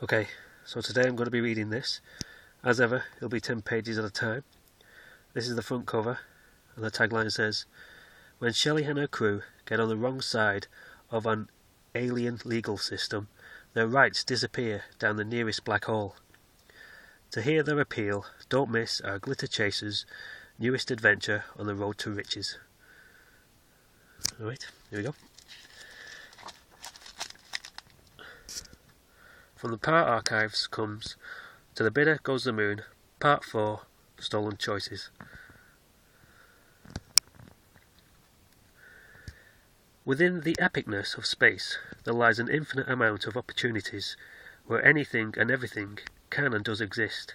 Okay, so today I'm going to be reading this. As ever, it'll be 10 pages at a time. This is the front cover, and the tagline says, "When Shelley and her crew get on the wrong side of an alien legal system, their rights disappear down the nearest black hole. To hear their appeal, don't miss our Glitter Chasers' newest adventure on the road to riches." Alright, here we go. From the Power Archives comes To the Bidder Goes the Moon, Part 4, Stolen Choices. Within the epicness of space, there lies an infinite amount of opportunities where anything and everything can and does exist.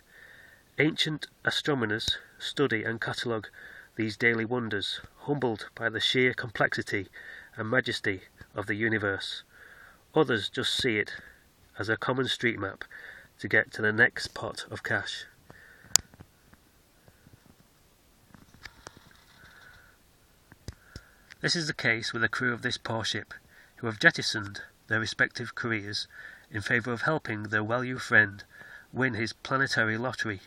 Ancient astronomers study and catalogue these daily wonders, humbled by the sheer complexity and majesty of the universe. Others just see it as a common street map to get to the next pot of cash. This is the case with the crew of this poor ship, who have jettisoned their respective careers in favour of helping their well-you friend win his planetary lottery,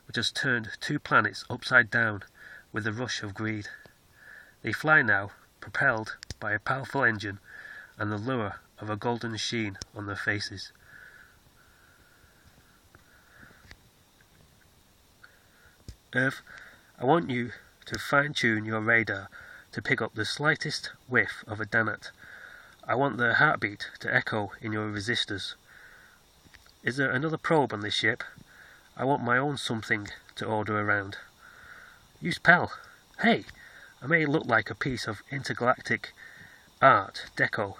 which has turned 2 planets upside down with the rush of greed. They fly now, propelled by a powerful engine and the lure of a golden sheen on their faces. Earth, I want you to fine-tune your radar to pick up the slightest whiff of a Danat. I want their heartbeat to echo in your resistors. Is there another probe on this ship? I want my own something to order around. Use Pell. Hey, I may look like a piece of intergalactic art deco,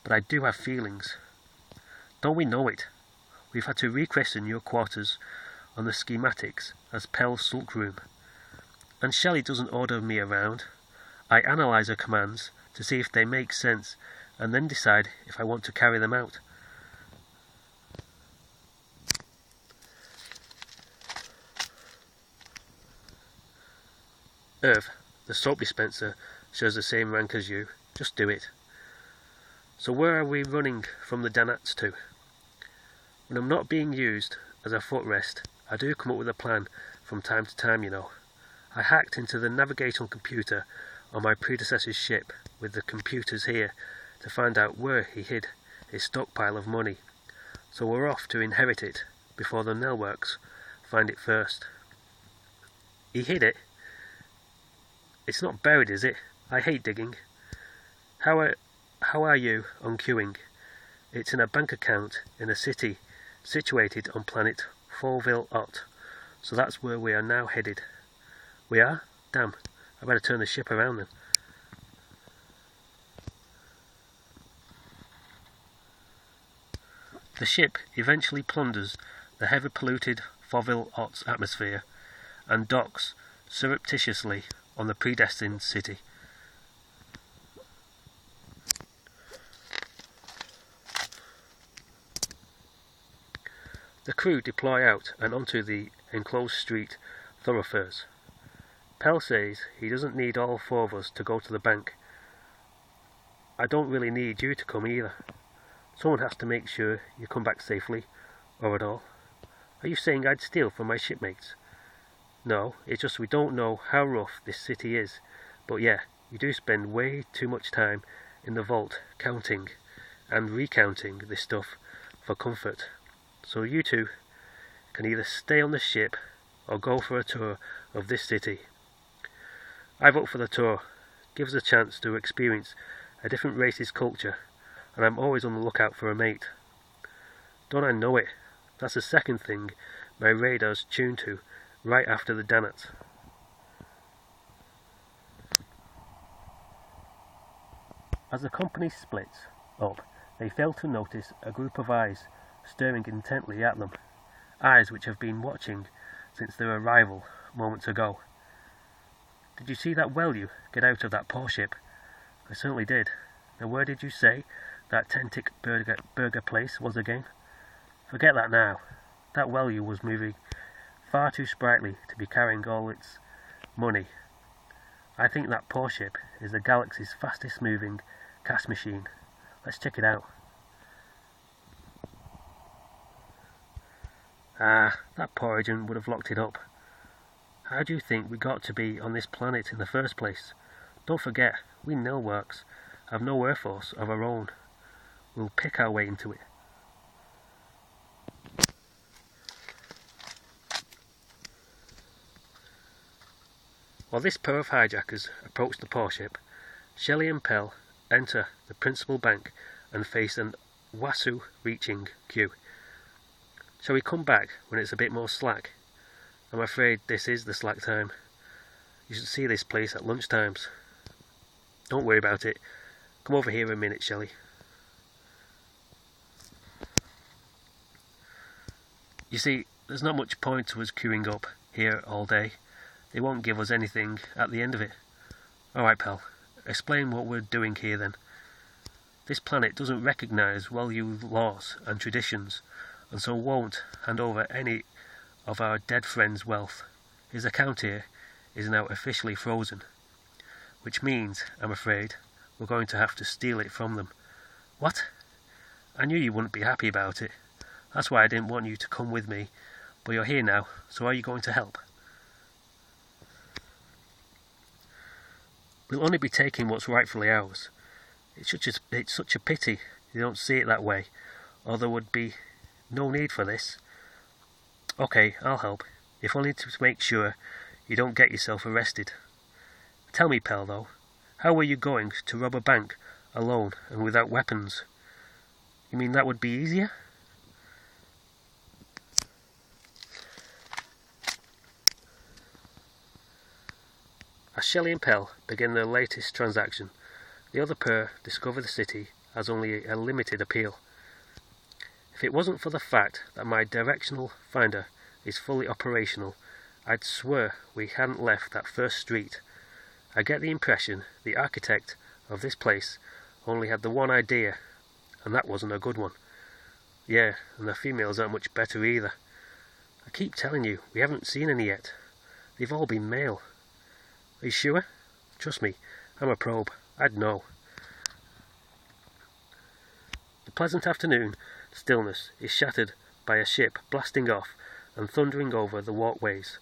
but I do have feelings. Don't we know it? We've had to rechristen your quarters on the schematics as Pell's Sulk Room. And Shelley doesn't order me around. I analyse her commands to see if they make sense and then decide if I want to carry them out. Earth, the soap dispenser shares the same rank as you. Just do it. So where are we running from the Danats to? When I'm not being used as a footrest, I do come up with a plan from time to time, you know. I hacked into the navigational computer on my predecessor's ship with the computers here to find out where he hid his stockpile of money. So we're off to inherit it before the Nelworks find it first. He hid it? It's not buried, is it? I hate digging. How are you unqueuing? It's in a bank account in a city situated on planet Fauville-Ott, so that's where we are now headed. We are? Damn, I better turn the ship around then. The ship eventually plunders the heavily polluted Fauville-Ott's atmosphere and docks surreptitiously on the predestined city. The crew deploy out and onto the enclosed street thoroughfares. Pell says he doesn't need all 4 of us to go to the bank. I don't really need you to come either. Someone has to make sure you come back safely, or at all. Are you saying I'd steal from my shipmates? No, it's just we don't know how rough this city is. But yeah, you do spend way too much time in the vault counting and recounting this stuff for comfort. So you two can either stay on the ship or go for a tour of this city. I vote for the tour. Gives us a chance to experience a different race's culture, and I'm always on the lookout for a mate. Don't I know it? That's the second thing my radar's tuned to right after the Danats. As the company splits up, they fail to notice a group of eyes staring intently at them, eyes which have been watching since their arrival moments ago. Did you see that well-you get out of that poor ship? I certainly did. Now where did you say that Tentic burger place was again? Forget that now. That well-you was moving far too sprightly to be carrying all its money. I think that poor ship is the galaxy's fastest moving cash machine. Let's check it out. Ah, that poor agent would have locked it up. How do you think we got to be on this planet in the first place? Don't forget, we nilworks have no air force of our own. We'll pick our way into it. While this pair of hijackers approach the poor ship, Shelley and Pell enter the principal bank and face an Wasu-reaching queue. Shall we come back when it's a bit more slack? I'm afraid this is the slack time. You should see this place at lunch times. Don't worry about it. Come over here a minute, Shelley. You see, there's not much point to us queuing up here all day. They won't give us anything at the end of it. Alright, pal. Explain what we're doing here then. This planet doesn't recognise well-used laws and traditions, and so won't hand over any of our dead friend's wealth. His account here is now officially frozen, which means, I'm afraid, we're going to have to steal it from them. What? I knew you wouldn't be happy about it. That's why I didn't want you to come with me, but you're here now, so are you going to help? We'll only be taking what's rightfully ours. It's such a pity you don't see it that way, or there would be no need for this. Okay, I'll help, if only to make sure you don't get yourself arrested. Tell me, Pell, though, how were you going to rob a bank alone and without weapons? You mean that would be easier? As Shelley and Pell begin their latest transaction, the other pair discover the city has only a limited appeal. If it wasn't for the fact that my directional finder is fully operational, I'd swear we hadn't left that first street. I get the impression the architect of this place only had the one idea, and that wasn't a good one. Yeah, and the females aren't much better either. I keep telling you, we haven't seen any yet. They've all been male. Are you sure? Trust me, I'm a probe. I'd know. The pleasant afternoon stillness is shattered by a ship blasting off and thundering over the walkways.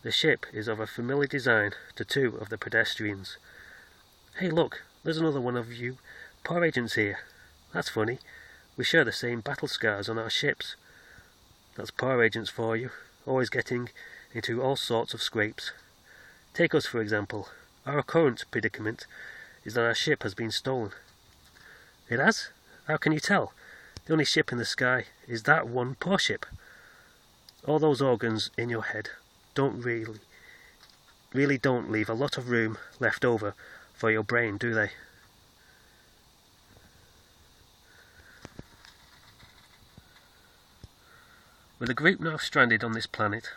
The ship is of a familiar design to two of the pedestrians. Hey look, there's another one of you poor agents here. That's funny. We share the same battle scars on our ships. That's poor agents for you, always getting into all sorts of scrapes. Take us, for example. Our current predicament is that our ship has been stolen. It has? How can you tell? The only ship in the sky is that one poor ship. All those organs in your head don't really don't leave a lot of room left over for your brain, do they? With the group now stranded on this planet,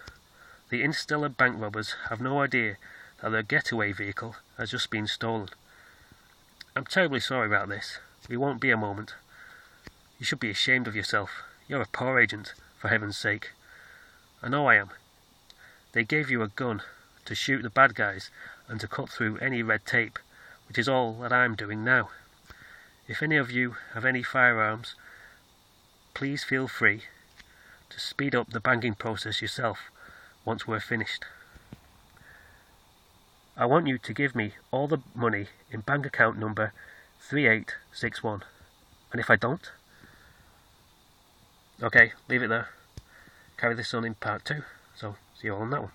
the interstellar bank robbers have no idea that their getaway vehicle has just been stolen. I'm terribly sorry about this. We won't be a moment. You should be ashamed of yourself. You're a poor agent, for heaven's sake. I know I am. They gave you a gun to shoot the bad guys and to cut through any red tape, which is all that I'm doing now. If any of you have any firearms, please feel free to speed up the banking process yourself once we're finished. I want you to give me all the money in bank account number 3861. And if I don't? Okay, leave it there. Carry this on in part 2. So, see you all on that one.